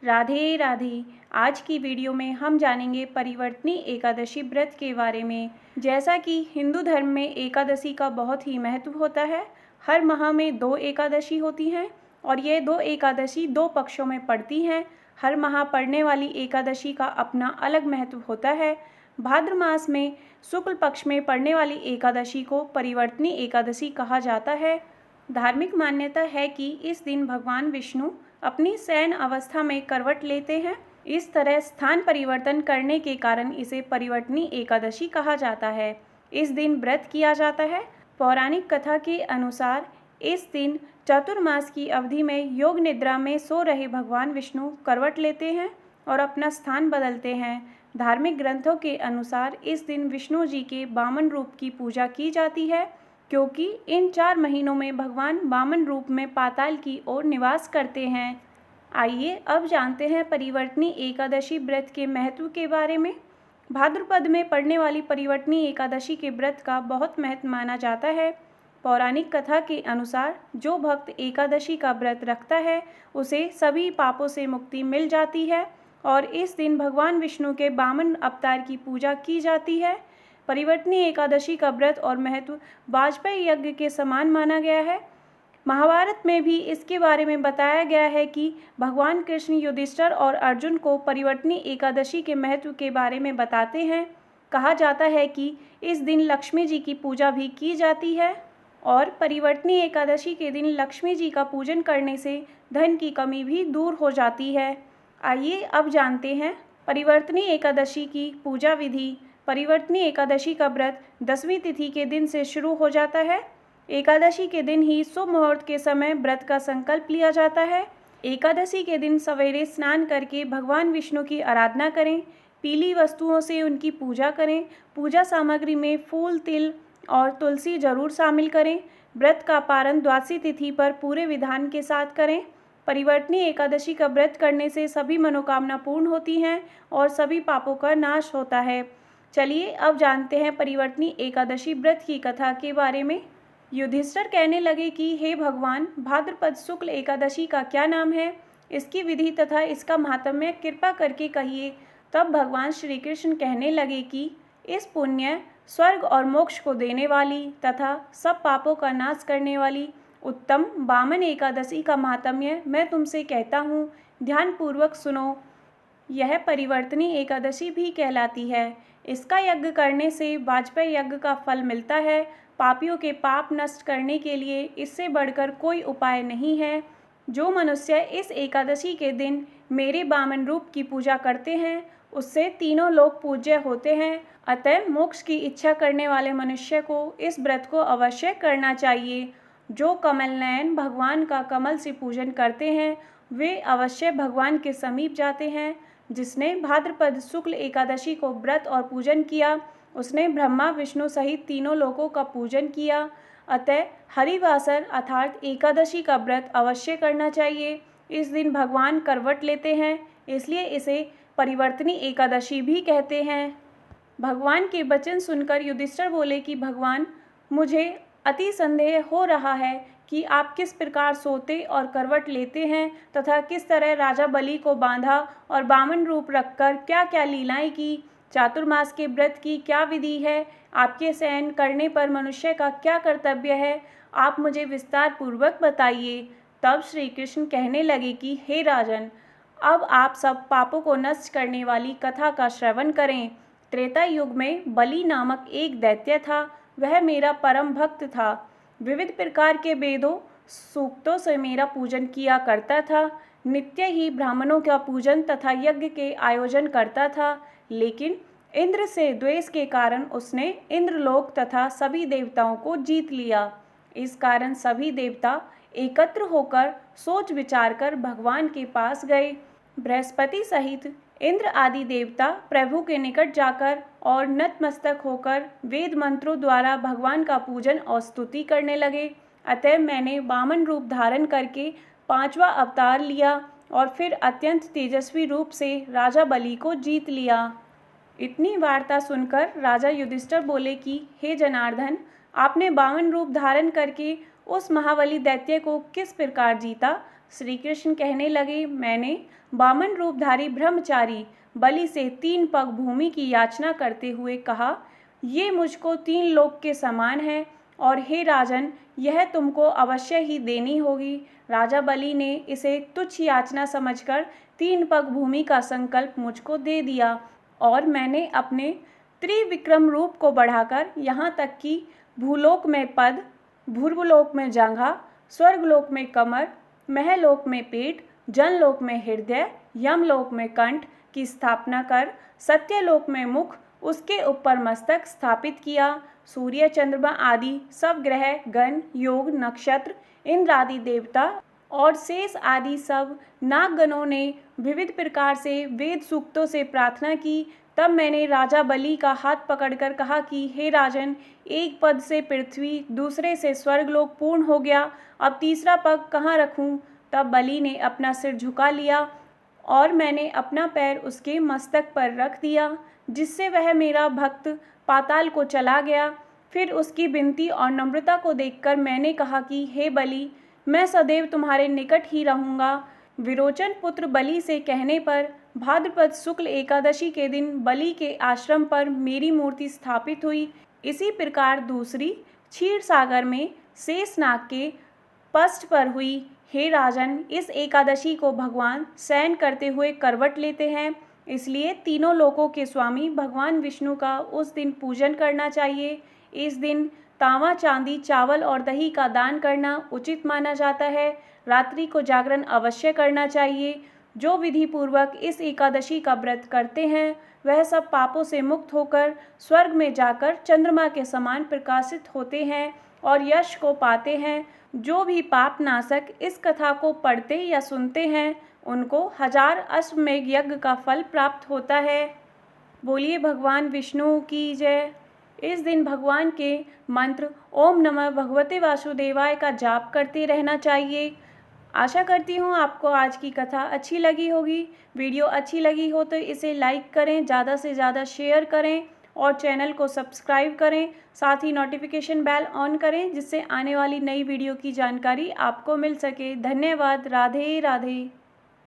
राधे राधे। आज की वीडियो में हम जानेंगे परिवर्तनी एकादशी व्रत के बारे में। जैसा कि हिंदू धर्म में एकादशी का बहुत ही महत्व होता है। हर माह में 2 एकादशी होती हैं और ये 2 एकादशी 2 पक्षों में पड़ती हैं। हर माह पड़ने वाली एकादशी का अपना अलग महत्व होता है। भाद्र मास में शुक्ल पक्ष में पड़ने वाली एकादशी को परिवर्तनी एकादशी कहा जाता है। धार्मिक मान्यता है कि इस दिन भगवान विष्णु अपनी शयन अवस्था में करवट लेते हैं। इस तरह स्थान परिवर्तन करने के कारण इसे परिवर्तनी एकादशी कहा जाता है। इस दिन व्रत किया जाता है। पौराणिक कथा के अनुसार इस दिन चतुर्मास की अवधि में योग निद्रा में सो रहे भगवान विष्णु करवट लेते हैं और अपना स्थान बदलते हैं। धार्मिक ग्रंथों के अनुसार इस दिन विष्णु जी के वामन रूप की पूजा की जाती है, क्योंकि इन 4 महीनों में भगवान वामन रूप में पाताल की ओर निवास करते हैं। आइए अब जानते हैं परिवर्तनी एकादशी व्रत के महत्व के बारे में। भाद्रपद में पड़ने वाली परिवर्तनी एकादशी के व्रत का बहुत महत्व माना जाता है। पौराणिक कथा के अनुसार जो भक्त एकादशी का व्रत रखता है उसे सभी पापों से मुक्ति मिल जाती है और इस दिन भगवान विष्णु के वामन अवतार की पूजा की जाती है। परिवर्तनी एकादशी का व्रत और महत्व वाजपेयी यज्ञ के समान माना गया है। महाभारत में भी इसके बारे में बताया गया है कि भगवान कृष्ण युधिष्ठिर और अर्जुन को परिवर्तनी एकादशी के महत्व के बारे में बताते हैं। कहा जाता है कि इस दिन लक्ष्मी जी की पूजा भी की जाती है और परिवर्तनी एकादशी के दिन लक्ष्मी जी का पूजन करने से धन की कमी भी दूर हो जाती है। आइए अब जानते हैं परिवर्तनी एकादशी की पूजा विधि। परिवर्तनी एकादशी का व्रत 10वीं तिथि के दिन से शुरू हो जाता है। एकादशी के दिन ही शुभ मुहूर्त के समय व्रत का संकल्प लिया जाता है। एकादशी के दिन सवेरे स्नान करके भगवान विष्णु की आराधना करें। पीली वस्तुओं से उनकी पूजा करें। पूजा सामग्री में फूल, तिल और तुलसी जरूर शामिल करें। व्रत का पारण द्वादशी तिथि पर पूरे विधान के साथ करें। परिवर्तनी एकादशी का व्रत करने से सभी मनोकामना पूर्ण होती हैं और सभी पापों का नाश होता है। चलिए अब जानते हैं परिवर्तनी एकादशी व्रत की कथा के बारे में। युधिष्ठिर कहने लगे कि हे भगवान, भाद्रपद शुक्ल एकादशी का क्या नाम है, इसकी विधि तथा इसका महात्म्य कृपा करके कहिए। तब भगवान श्री कृष्ण कहने लगे कि इस पुण्य, स्वर्ग और मोक्ष को देने वाली तथा सब पापों का नाश करने वाली उत्तम वामन एकादशी का महात्म्य मैं तुमसे कहता हूँ, ध्यानपूर्वक सुनो। यह परिवर्तनी एकादशी भी कहलाती है। इसका यज्ञ करने से वाजपेयी यज्ञ का फल मिलता है। पापियों के पाप नष्ट करने के लिए इससे बढ़कर कोई उपाय नहीं है। जो मनुष्य इस एकादशी के दिन मेरे वामन रूप की पूजा करते हैं उससे तीनों लोग पूज्य होते हैं। अतः मोक्ष की इच्छा करने वाले मनुष्य को इस व्रत को अवश्य करना चाहिए। जो कमल नयन भगवान का कमल से पूजन करते हैं वे अवश्य भगवान के समीप जाते हैं। जिसने भाद्रपद शुक्ल एकादशी को व्रत और पूजन किया उसने ब्रह्मा विष्णु सहित तीनों लोकों का पूजन किया। अतः हरिवासर अर्थात एकादशी का व्रत अवश्य करना चाहिए। इस दिन भगवान करवट लेते हैं, इसलिए इसे परिवर्तनी एकादशी भी कहते हैं। भगवान के वचन सुनकर युधिष्ठिर बोले कि भगवान, मुझे अति संदेह हो रहा है कि आप किस प्रकार सोते और करवट लेते हैं तथा किस तरह राजा बलि को बांधा और वामन रूप रखकर क्या क्या लीलाएं की। चातुर्मास के व्रत की क्या विधि है, आपके शयन करने पर मनुष्य का क्या कर्तव्य है, आप मुझे विस्तार पूर्वक बताइए। तब श्री कृष्ण कहने लगे कि हे राजन, अब आप सब पापों को नष्ट करने वाली कथा का श्रवण करें। त्रेता युग में बलि नामक एक दैत्य था। वह मेरा परम भक्त था। विविध प्रकार के वेदों सूक्तों से मेरा पूजन किया करता था। नित्य ही ब्राह्मणों का पूजन तथा यज्ञ के आयोजन करता था। लेकिन इंद्र से द्वेष के कारण उसने इंद्रलोक तथा सभी देवताओं को जीत लिया। इस कारण सभी देवता एकत्र होकर सोच विचार कर भगवान के पास गए। बृहस्पति सहित इंद्र आदि देवता प्रभु के निकट जाकर और नतमस्तक होकर वेद मंत्रों द्वारा भगवान का पूजन और स्तुति करने लगे। अतः मैंने वामन रूप धारण करके 5वां अवतार लिया और फिर अत्यंत तेजस्वी रूप से राजा बलि को जीत लिया। इतनी वार्ता सुनकर राजा युधिष्ठिर बोले कि हे जनार्दन, आपने वामन रूप धारण करके उस महाबली दैत्य को किस प्रकार जीता, श्री कृष्ण कहने लगे, मैंने वामन रूपधारी ब्रह्मचारी बलि से 3 पग भूमि की याचना करते हुए कहा, ये मुझको 3 लोक के समान है और हे राजन, यह तुमको अवश्य ही देनी होगी। राजा बलि ने इसे तुच्छ याचना समझकर 3 पग भूमि का संकल्प मुझको दे दिया और मैंने अपने त्रिविक्रम रूप को बढ़ाकर यहाँ तक कि भूलोक में पद, भूर्वलोक में जांघा, स्वर्गलोक में कमर, महलोक में पेट, जनलोक में हृदय, यमलोक में कंठ की स्थापना कर सत्यलोक में मुख, उसके ऊपर मस्तक स्थापित किया। सूर्य, चंद्रमा आदि सब ग्रह, गण, योग, नक्षत्र, इंद्र आदि देवता और शेष आदि सब नागगणों ने विविध प्रकार से वेद सूक्तों से प्रार्थना की। तब मैंने राजा बलि का हाथ पकड़कर कहा कि हे राजन, एक पद से पृथ्वी, दूसरे से स्वर्गलोक पूर्ण हो गया, अब तीसरा पग कहाँ रखूं? तब बलि ने अपना सिर झुका लिया और मैंने अपना पैर उसके मस्तक पर रख दिया, जिससे वह मेरा भक्त पाताल को चला गया। फिर उसकी विनती और नम्रता को देखकर मैंने कहा कि हे बलि, मैं सदैव तुम्हारे निकट ही रहूँगा। विरोचन पुत्र बलि से कहने पर भाद्रपद शुक्ल एकादशी के दिन बलि के आश्रम पर मेरी मूर्ति स्थापित हुई। इसी प्रकार दूसरी क्षीर सागर में शेषनाग के पृष्ठ पर हुई। हे राजन, इस एकादशी को भगवान शयन करते हुए करवट लेते हैं, इसलिए तीनों लोकों के स्वामी भगवान विष्णु का उस दिन पूजन करना चाहिए। इस दिन तांबा, चांदी, चावल और दही का दान करना उचित माना जाता है। रात्रि को जागरण अवश्य करना चाहिए। जो विधि पूर्वक इस एकादशी का व्रत करते हैं वह सब पापों से मुक्त होकर स्वर्ग में जाकर चंद्रमा के समान प्रकाशित होते हैं और यश को पाते हैं। जो भी पाप नाशक इस कथा को पढ़ते या सुनते हैं उनको 1000 अश्वमेध यज्ञ का फल प्राप्त होता है। बोलिए भगवान विष्णु की जय। इस दिन भगवान के मंत्र ओम नमः भगवते वासुदेवाय का जाप करते रहना चाहिए। आशा करती हूँ आपको आज की कथा अच्छी लगी होगी। वीडियो अच्छी लगी हो तो इसे लाइक करें, ज़्यादा से ज़्यादा शेयर करें और चैनल को सब्सक्राइब करें। साथ ही नोटिफिकेशन बेल ऑन करें, जिससे आने वाली नई वीडियो की जानकारी आपको मिल सके। धन्यवाद। राधे राधे।